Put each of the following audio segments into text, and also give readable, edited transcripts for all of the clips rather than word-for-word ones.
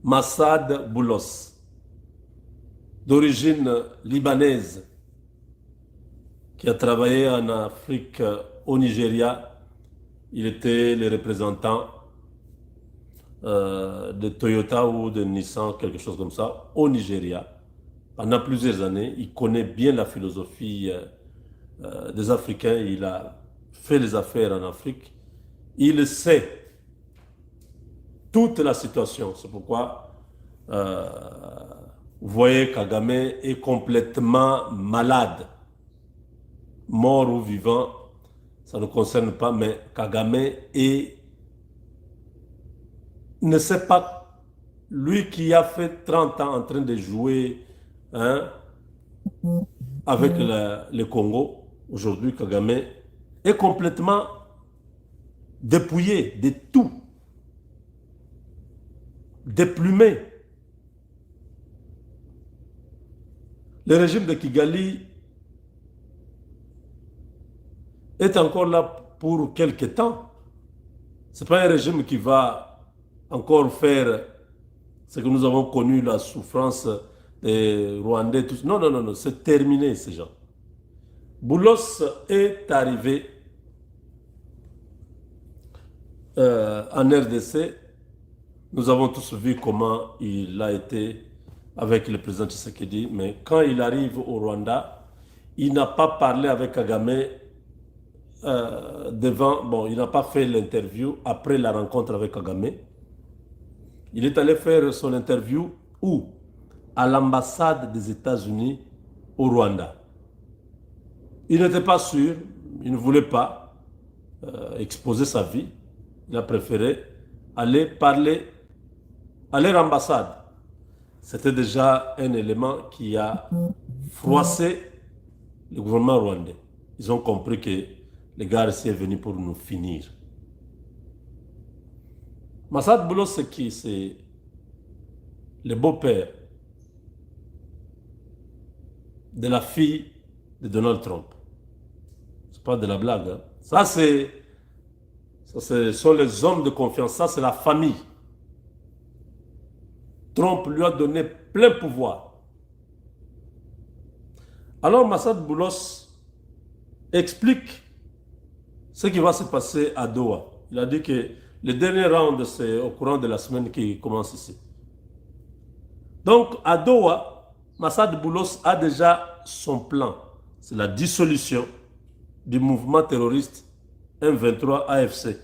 Massad Boulos, d'origine libanaise, qui a travaillé en Afrique, au Nigeria. Il était le représentant de Toyota ou de Nissan, quelque chose comme ça, au Nigeria. Pendant plusieurs années, il connaît bien la philosophie des Africains. Il a fait les affaires en Afrique. Il sait toute la situation. C'est pourquoi euh, vous voyez Kagame est complètement malade, mort ou vivant, ça ne concerne pas, mais Kagame ne sait pas, lui qui a fait 30 ans en train de jouer, hein, avec le Congo, aujourd'hui Kagame est complètement dépouillé de tout, déplumé. Le régime de Kigali est encore là pour quelque temps. Ce n'est pas un régime qui va encore faire ce que nous avons connu, la souffrance des Rwandais, tout. Non, non, non, non, c'est terminé, ces gens. Boulos est arrivé en RDC. Nous avons tous vu comment il a été avec le président Tshisekedi, mais quand il arrive au Rwanda, il n'a pas parlé avec Kagame devant, bon, il n'a pas fait l'interview après la rencontre avec Kagame. Il est allé faire son interview où? À l'ambassade des États-Unis au Rwanda. Il n'était pas sûr, il ne voulait pas exposer sa vie. Il a préféré aller parler à leur ambassade. C'était déjà un élément qui a froissé le gouvernement rwandais. Ils ont compris que les gars ici sont venus pour nous finir. Massad Boulos, c'est qui? C'est le beau-père de la fille de Donald Trump. C'est pas de la blague. Hein? Ça, ce sont les hommes de confiance. Ça, c'est la famille. Trump lui a donné plein pouvoir. Alors, Massad Boulos explique ce qui va se passer à Doha. Il a dit que le dernier round, c'est au courant de la semaine qui commence ici. Donc, à Doha, Massad Boulos a déjà son plan. C'est la dissolution du mouvement terroriste M23 AFC.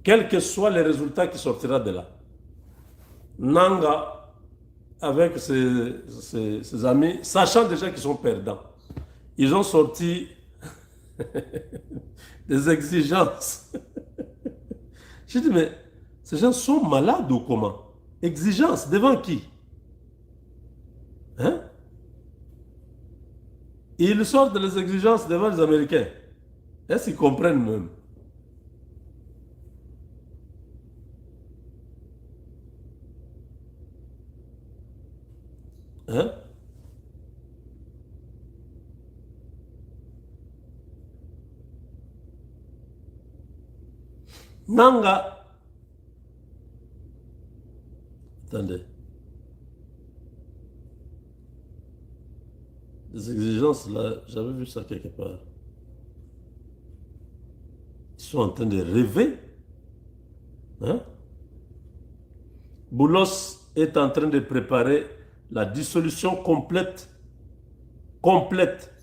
Quels que soient les résultats qui sortiront de là, Nanga, avec ses amis, sachant déjà qu'ils sont perdants, ils ont sorti des exigences. Je dis, mais ces gens sont malades ou comment? Exigences devant qui? Hein? Ils sortent les exigences devant les Américains. Est-ce qu'ils comprennent même? Hein? Nanga, attendez, des exigences là, j'avais vu ça quelque part. Ils sont en train de rêver. Hein? Boulos est en train de préparer la dissolution complète, complète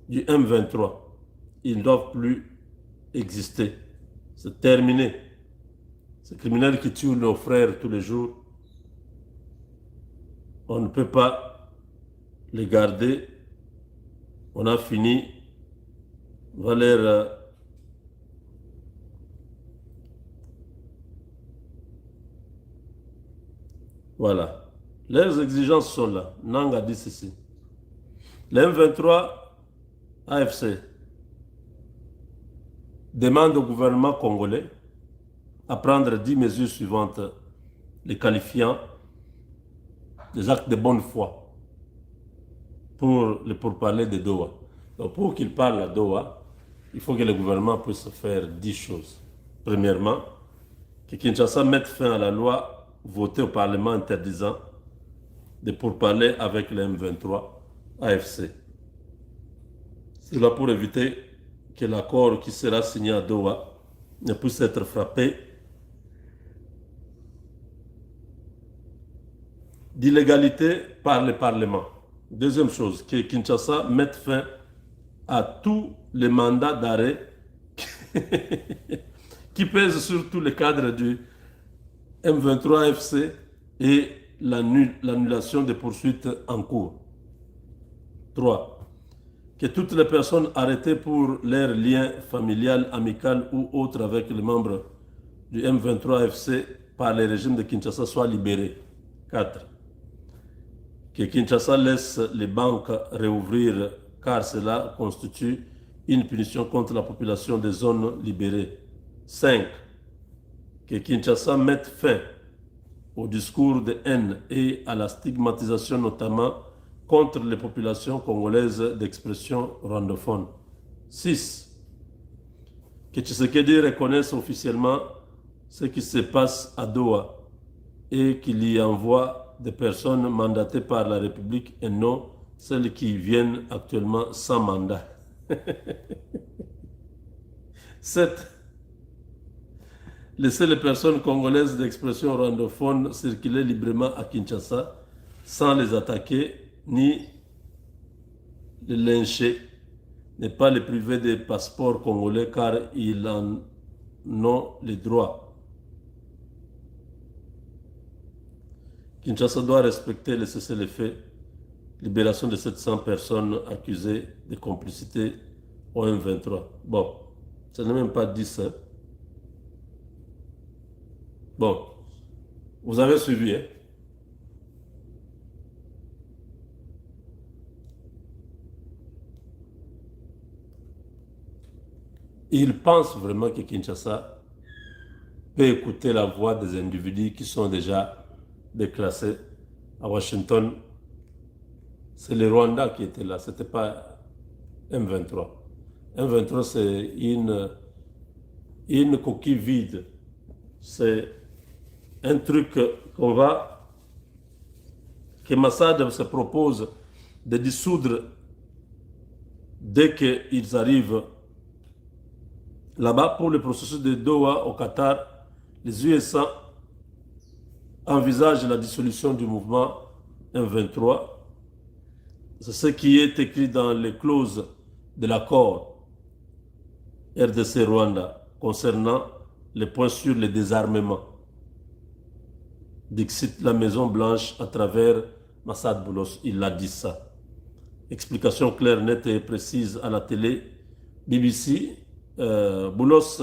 du M23. Ils ne doivent plus exister. C'est terminé. Ces criminels qui tuent nos frères tous les jours, on ne peut pas les garder. On a fini. On va voilà. Leurs exigences sont là. Nanga dit ceci. Le M23 AFC demande au gouvernement congolais à prendre 10 mesures suivantes, les qualifiant des actes de bonne foi pour les pourparlers de Doha. Donc pour qu'il parle à Doha, il faut que le gouvernement puisse faire 10 choses. Premièrement, que Kinshasa mette fin à la loi votée au Parlement interdisant de pourparler avec le M23 AFC. Cela pour éviter que l'accord qui sera signé à Doha ne puisse être frappé d'illégalité par le Parlement. Deuxième chose, que Kinshasa mette fin à tous les mandats d'arrêt qui pèsent sur tous les cadres du M23FC et l'annulation des poursuites en cours. 3. Que toutes les personnes arrêtées pour leurs liens familial, amical ou autres avec les membres du M23FC par le régime de Kinshasa soient libérées. 4. Que Kinshasa laisse les banques réouvrir car cela constitue une punition contre la population des zones libérées. 5. Que Kinshasa mette fin au discours de haine et à la stigmatisation notamment contre les populations congolaises d'expression rwandophone. 6. Que Tshisekedi reconnaisse officiellement ce qui se passe à Doha et qu'il y envoie des personnes mandatées par la République et non celles qui viennent actuellement sans mandat. 7. Laisser les personnes congolaises d'expression rwandophone circuler librement à Kinshasa sans les attaquer ni les lyncher, ne pas les priver des passeports congolais car ils en ont les droits. Kinshasa doit respecter le cessez-le-feu, libération de 700 personnes accusées de complicité au M23. Bon, ça n'est même pas 10. Hein. Bon, vous avez suivi, hein? Il pense vraiment que Kinshasa peut écouter la voix des individus qui sont déjà déclassés à Washington. C'est le Rwanda qui était là, ce n'était pas M23. M23, c'est une coquille vide. C'est un truc que Massad se propose de dissoudre dès qu'ils arrivent là-bas pour le processus de Doha au Qatar. Les USA envisagent la dissolution du mouvement M23. C'est ce qui est écrit dans les clauses de l'accord RDC-Rwanda concernant les points sur le désarmement. Dixit la Maison Blanche à travers Massad Boulos, il a dit ça. Explication claire, nette et précise à la télé BBC. Boulos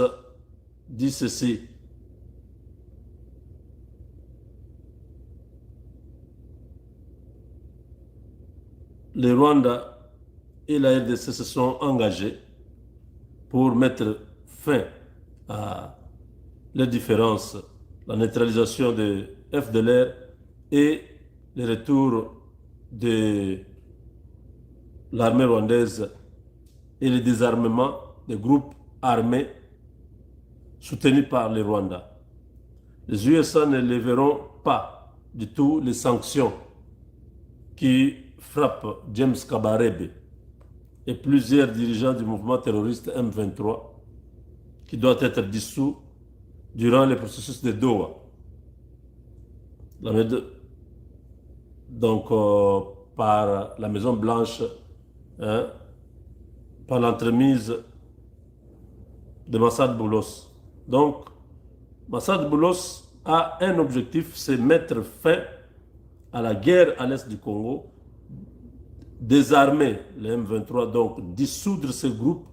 dit ceci. Le Rwanda et la RDC se sont engagés pour mettre fin à les différences, la neutralisation de FDLR et le retour de l'armée rwandaise et le désarmement des groupes armés soutenus par le Rwanda. Les USA ne lèveront pas du tout les sanctions qui frappent James Kabarebe et plusieurs dirigeants du mouvement terroriste M23 qui doit être dissous durant le processus de Doha. Donc, par la Maison Blanche, hein, par l'entremise de Massad Boulos. Donc, Massad Boulos a un objectif, c'est mettre fin à la guerre à l'est du Congo, désarmer le M23, donc dissoudre ce groupe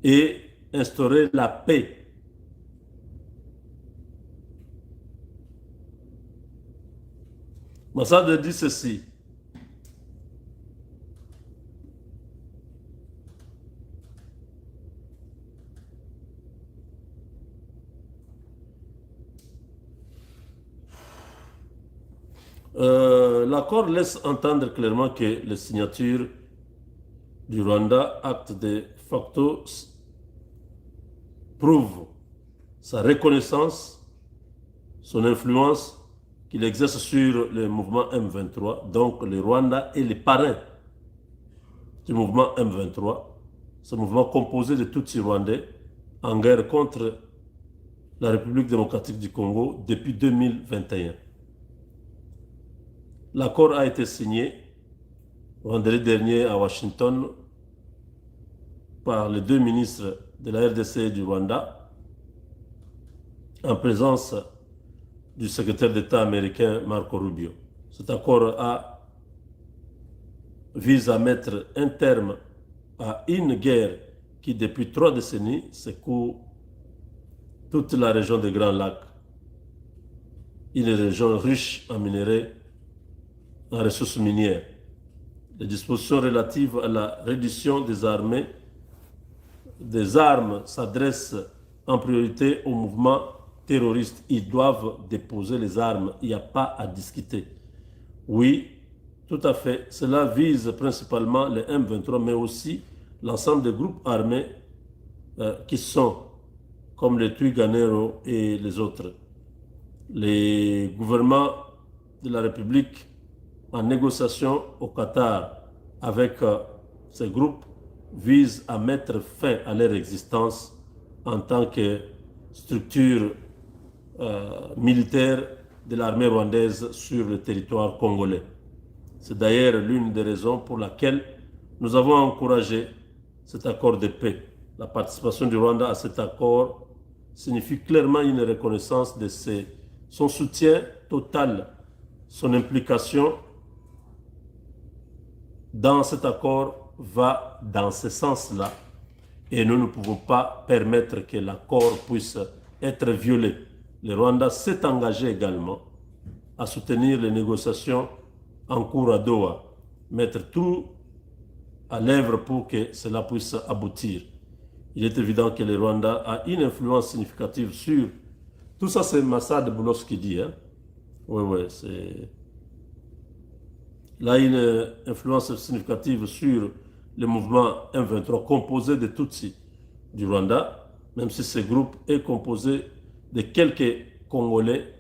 et instaurer la paix. Massad dit ceci. L'accord laisse entendre clairement que les signatures du Rwanda, acte de facto, prouve sa reconnaissance, son influence qu'il exerce sur le mouvement M23. Donc le Rwanda est le parrain du mouvement M23, ce mouvement composé de Tutsis rwandais en guerre contre la République démocratique du Congo depuis 2021. L'accord a été signé vendredi dernier à Washington par les deux ministres de la RDC et du Rwanda, en présence du secrétaire d'État américain Marco Rubio. Cet accord vise à mettre un terme à une guerre qui, depuis 3 décennies, secoue toute la région des Grands Lacs, une région riche en minerais, en ressources minières. Les dispositions relatives à la réduction des armes s'adressent en priorité aux mouvements terroristes. Ils doivent déposer les armes, il n'y a pas à discuter. Oui, tout à fait. Cela vise principalement les M23, mais aussi l'ensemble des groupes armés qui sont comme les Twirwaneho et les autres. Les gouvernements de la République en négociation au Qatar avec ces groupes visent à mettre fin à leur existence en tant que structure militaire de l'armée rwandaise sur le territoire congolais. C'est d'ailleurs l'une des raisons pour laquelle nous avons encouragé cet accord de paix. La participation du Rwanda à cet accord signifie clairement une reconnaissance de son soutien total, son implication dans cet accord va dans ce sens-là et nous ne pouvons pas permettre que l'accord puisse être violé. Le Rwanda s'est engagé également à soutenir les négociations en cours à Doha, mettre tout à l'œuvre pour que cela puisse aboutir. Il est évident que le Rwanda a une influence significative sur... Tout ça, c'est Massad Boulos qui dit. Hein? Oui, c'est... Là, une influence significative sur le mouvement M23 composé de Tutsis du Rwanda, même si ce groupe est composé de quelques Congolais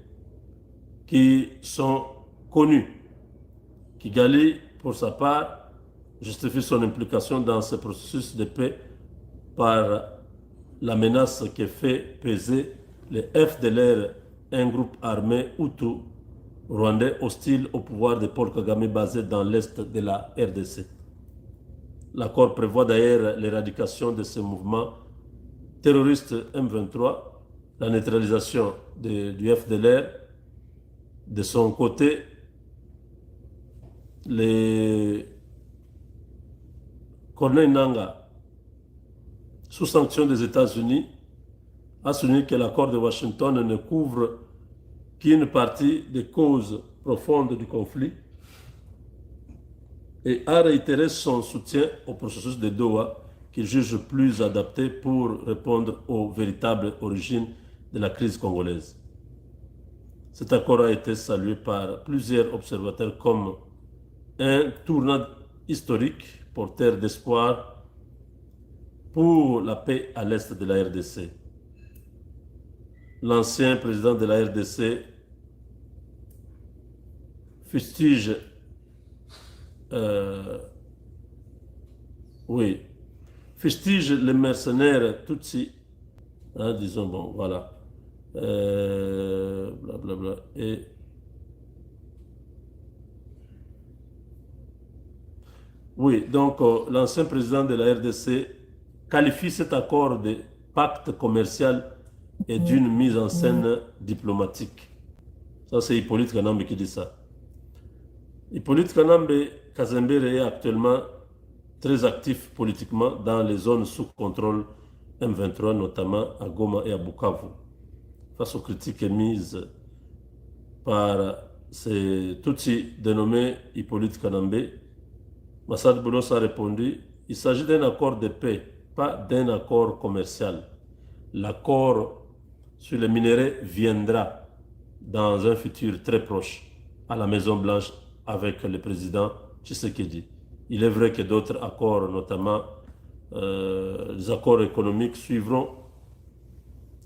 qui sont connus. Kigali, pour sa part, justifie son implication dans ce processus de paix par la menace que fait peser le FDLR, un groupe armé Hutu rwandais hostile au pouvoir de Paul Kagame basé dans l'est de la RDC. L'accord prévoit d'ailleurs l'éradication de ce mouvement terroriste M23, la neutralisation du FDLR. De son côté, les Corneille Nangaa, sous sanction des États-Unis, a souligné que l'accord de Washington ne couvre qu'une partie des causes profondes du conflit et a réitéré son soutien au processus de Doha qu'il juge plus adapté pour répondre aux véritables origines de la crise congolaise. Cet accord a été salué par plusieurs observateurs comme un tournant historique porteur d'espoir pour la paix à l'est de la RDC. L'ancien président de la RDC fustige les mercenaires Tutsis, hein, disons, bon, voilà, blablabla, et oui, donc l'ancien président de la RDC qualifie cet accord de pacte commercial et d'une mise en scène diplomatique. Ça, c'est Hippolyte Kanambe qui dit ça. Hippolyte Kazembere est actuellement très actif politiquement dans les zones sous contrôle M23, notamment à Goma et à Bukavu. Face aux critiques émises par ces Tutsis dénommés Hippolyte Kanambe, Massad Boulos a répondu: il s'agit d'un accord de paix, pas d'un accord commercial. L'accord sur les minéraux viendra dans un futur très proche à la Maison Blanche avec le président Tshisekedi. Il est vrai que d'autres accords, notamment les accords économiques, suivront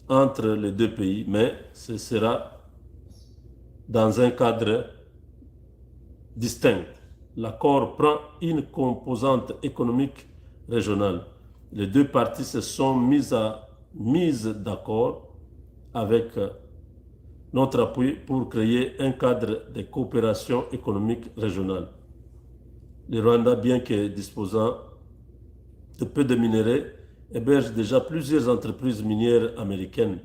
entre les deux pays, mais ce sera dans un cadre distinct. L'accord prend une composante économique régionale. Les deux parties se sont mises d'accord avec notre appui pour créer un cadre de coopération économique régionale. Le Rwanda, bien que disposant de peu de minerais, héberge déjà plusieurs entreprises minières américaines.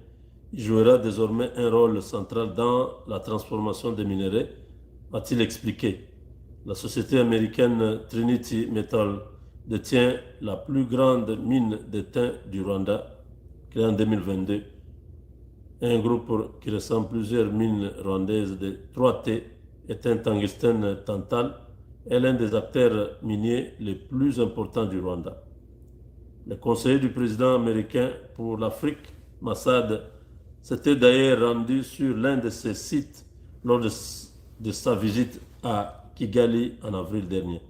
Il jouera désormais un rôle central dans la transformation des minerais, a-t-il expliqué. La société américaine Trinity Metal détient la plus grande mine de tin du Rwanda, créée en 2022. Un groupe qui ressemble plusieurs mines rwandaises de 3T est un tungstène tantal est l'un des acteurs miniers les plus importants du Rwanda. Le conseiller du président américain pour l'Afrique, Massad, s'était d'ailleurs rendu sur l'un de ces sites lors de sa visite à Kigali en avril dernier.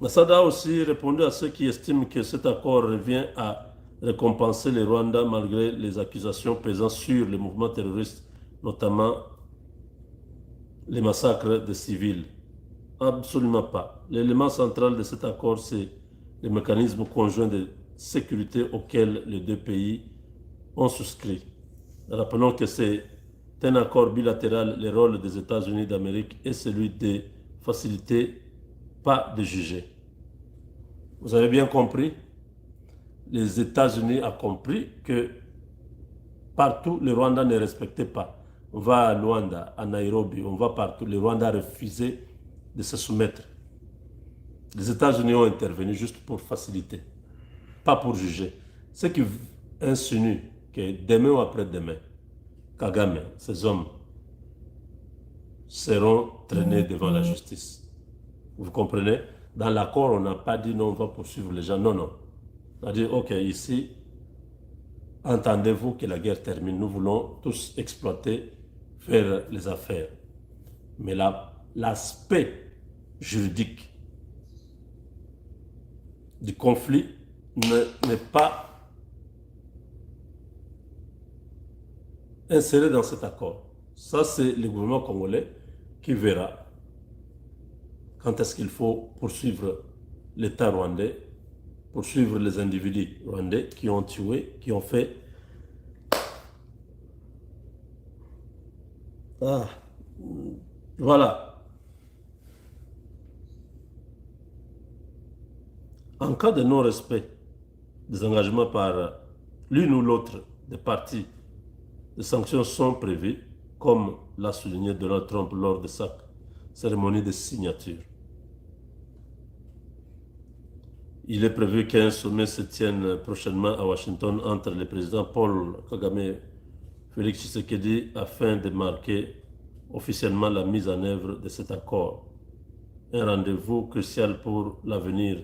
Massad a aussi répondu à ceux qui estiment que cet accord revient à récompenser les Rwandais malgré les accusations pesant sur les mouvements terroristes, notamment les massacres de civils. Absolument pas. L'élément central de cet accord, c'est les mécanismes conjoints de sécurité auxquels les deux pays ont souscrit. Rappelons que c'est un accord bilatéral. Le rôle des États-Unis d'Amérique est celui de faciliter, pas de juger. Vous avez bien compris? Les États-Unis ont compris que partout, le Rwanda ne respectait pas. On va à Luanda, à Nairobi, on va partout. Le Rwanda a refusé de se soumettre. Les États-Unis ont intervenu juste pour faciliter, pas pour juger. Ceux qui insinuent que demain ou après-demain, Kagame, ces hommes, seront traînés devant la justice. Vous comprenez? Dans l'accord, on n'a pas dit non, on va poursuivre les gens. Non, non. On a dit, OK, ici, entendez-vous que la guerre termine. Nous voulons tous exploiter, faire les affaires. Mais l'aspect juridique du conflit n'est pas inséré dans cet accord. Ça, c'est le gouvernement congolais qui verra quand est-ce qu'il faut poursuivre l'État rwandais, poursuivre les individus rwandais qui ont tué, qui ont fait... Voilà. En cas de non-respect des engagements par l'une ou l'autre des parties, des sanctions sont prévues, comme l'a souligné Donald Trump lors de sa cérémonie de signature. Il est prévu qu'un sommet se tienne prochainement à Washington entre le président Paul Kagame et Félix Tshisekedi afin de marquer officiellement la mise en œuvre de cet accord. Un rendez-vous crucial pour l'avenir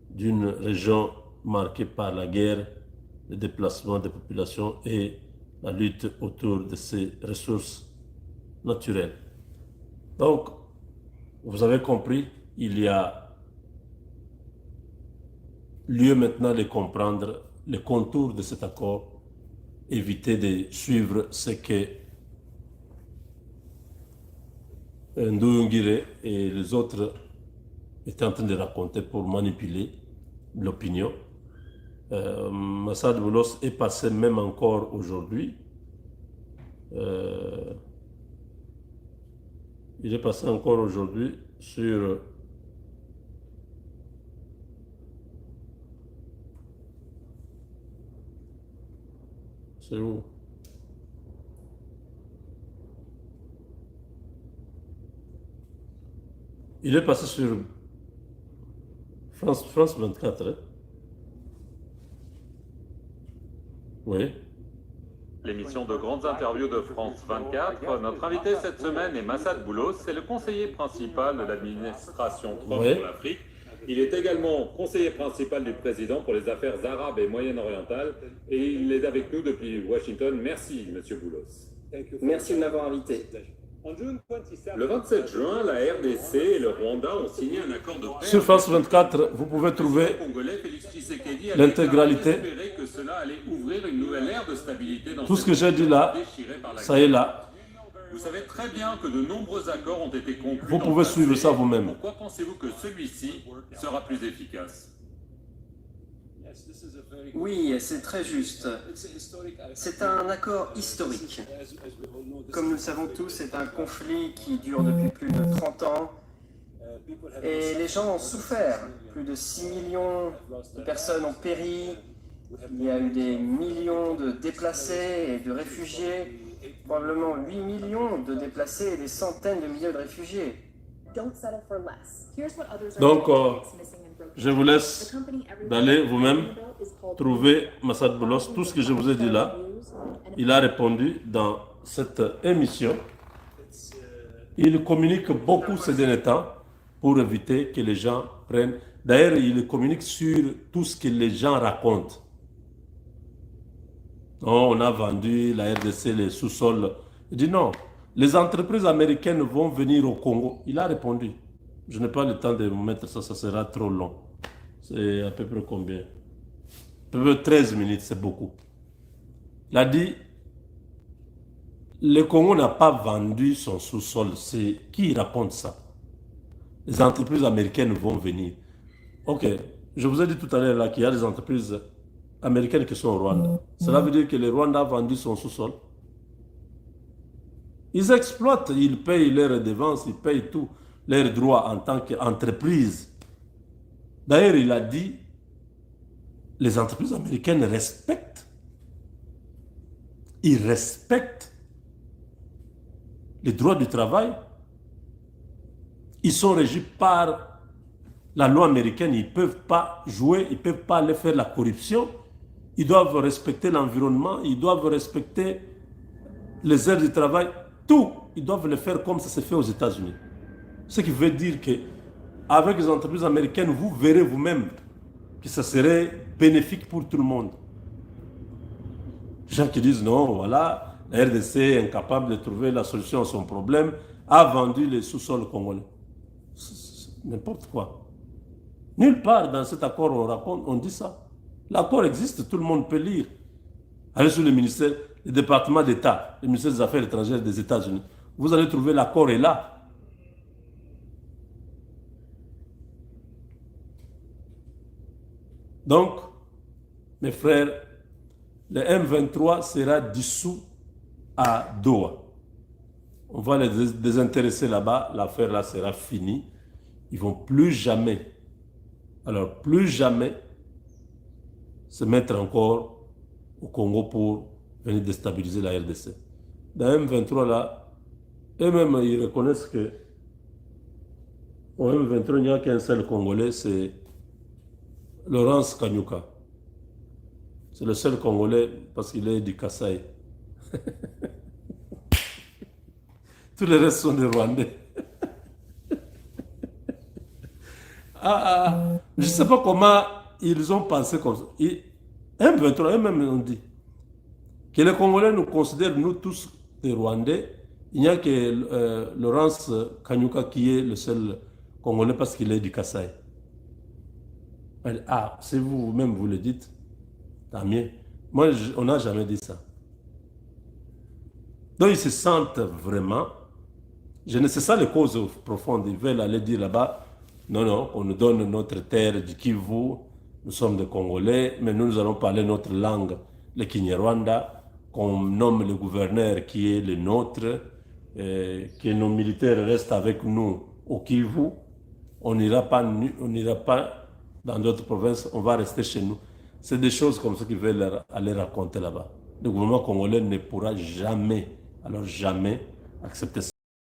d'une région marquée par la guerre, le déplacement des populations et la lutte autour de ses ressources naturelles. Donc, vous avez compris, il y a lieu maintenant de comprendre les contours de cet accord, éviter de suivre ce que Ndoungire et les autres étaient en train de raconter pour manipuler l'opinion. Massad Boulos est passé même encore aujourd'hui. Il est passé encore aujourd'hui sur c'est où? Il est passé sur France 24. Hein? Oui. L'émission de grandes interviews de France 24. Notre invité cette semaine est Massad Boulos, c'est le conseiller principal de l'administration Trump pour l'Afrique. Il est également conseiller principal du président pour les affaires arabes et moyen-orientales et il est avec nous depuis Washington. Merci, Monsieur Boulos. Merci de m'avoir invité. Le 27 juin, la RDC et le Rwanda ont signé un accord de paix. Sur France 24, vous pouvez trouver l'intégralité. Tout ce que j'ai dit là, ça est là. Vous savez très bien que de nombreux accords ont été conclus. Vous pouvez suivre ça vous-même. Pourquoi pensez-vous que celui-ci sera plus efficace? Oui, c'est très juste. C'est un accord historique. Comme nous le savons tous, c'est un conflit qui dure depuis plus de 30 ans. Et les gens ont souffert. Plus de 6 millions de personnes ont péri. Il y a eu des millions de déplacés et de réfugiés. Probablement 8 millions de déplacés et des centaines de milliers de réfugiés. Donc, je vous laisse d'aller vous-même trouver Massad Boulos. Tout ce que je vous ai dit là, il a répondu dans cette émission. Il communique beaucoup ces derniers temps pour éviter que les gens prennent. D'ailleurs, il communique sur tout ce que les gens racontent. Oh, on a vendu la RDC, les sous-sols. Il dit non, les entreprises américaines vont venir au Congo. Il a répondu. Je n'ai pas le temps de vous mettre ça, ça sera trop long. C'est à peu près combien? À peu près 13 minutes, c'est beaucoup. Il a dit, le Congo n'a pas vendu son sous-sol. C'est qui raconte ça? Les entreprises américaines vont venir. Ok, je vous ai dit tout à l'heure qu'il y a des entreprises américaines qui sont au Rwanda. Cela veut dire que le Rwanda a vendu son sous-sol. Ils exploitent, ils payent leurs redevances, ils payent tous leurs droits en tant qu'entreprise. D'ailleurs, il a dit, les entreprises américaines respectent. Ils respectent les droits du travail. Ils sont régis par la loi américaine. Ils ne peuvent pas jouer, ils ne peuvent pas aller faire la corruption. Ils doivent respecter l'environnement, ils doivent respecter les heures de travail. Tout, ils doivent le faire comme ça se fait aux États-Unis. Ce qui veut dire que avec les entreprises américaines, vous verrez vous-même que ça serait bénéfique pour tout le monde. Les gens qui disent non, voilà, la RDC est incapable de trouver la solution à son problème, a vendu les sous-sols congolais. N'importe quoi. Nulle part dans cet accord on dit ça. L'accord existe, tout le monde peut lire. Allez sur le ministère, le département d'État, le ministère des Affaires étrangères des États-Unis. Vous allez trouver l'accord est là. Donc, mes frères, le M23 sera dissous à Doha. On va les désintéresser là-bas, l'affaire là sera finie. Ils ne vont plus jamais, alors plus jamais, se mettre encore au Congo pour venir déstabiliser la RDC. Dans M23 là, eux-mêmes ils reconnaissent que au M23 il n'y a qu'un seul Congolais, c'est Laurence Kanyuka. C'est le seul Congolais parce qu'il est du Kasaï. Tous les restes sont des Rwandais. Je ne sais pas comment ils ont pensé comme ça. M23, eux-mêmes ont dit que les Congolais nous considèrent, nous tous, des Rwandais. Il n'y a que Laurence Kanyuka qui est le seul Congolais parce qu'il est du Kasaï. Ah, c'est vous-même vous le dites, tant mieux. Moi, on n'a jamais dit ça. Donc, ils se sentent vraiment, je ne sais pas les causes profondes, ils veulent aller dire là-bas, non, non, on nous donne notre terre du Kivu, nous sommes des Congolais, mais nous allons parler notre langue, le Kinyarwanda, qu'on nomme le gouverneur qui est le nôtre, que nos militaires restent avec nous au Kivu, on n'ira pas dans d'autres provinces, on va rester chez nous. C'est des choses comme ça qu'ils veulent aller raconter là-bas. Le gouvernement congolais ne pourra jamais, alors jamais, accepter ça.